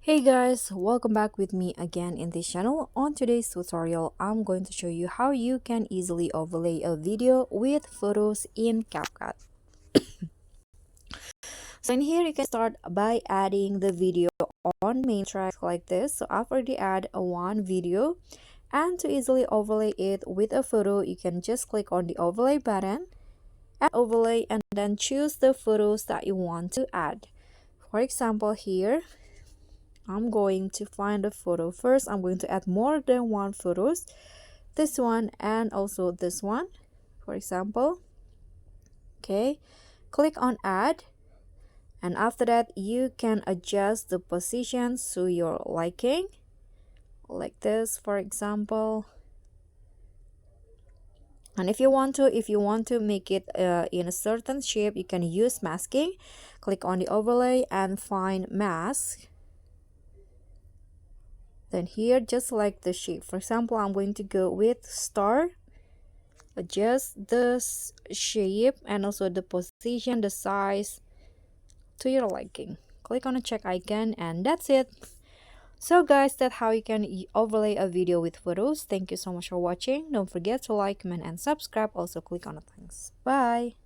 Hey guys, welcome back with me again in this channel. On today's tutorial, I'm going to show you how you can easily overlay a video with photos in CapCut. So in here, you can start by adding the video on main track like this. So I've already add one video, and to easily overlay it with a photo, you can just click on the overlay button, add overlay, and then choose the photos that you want to add. For example, here I'm going to find a photo. First, I'm going to add more than one photos. This one and also this one, for example. Okay, click on add. And after that, you can adjust the positions to your liking. Like this, for example. And if you want to make it in a certain shape, you can use masking. Click on the overlay and find mask. Then here, just select the shape. For example, I'm going to go with star. Adjust the shape and also the position, the size to your liking. Click on the check icon and that's it. So guys, that's how you can overlay a video with photos. Thank you so much for watching. Don't forget to like, comment, and subscribe. Also click on the thanks. Bye.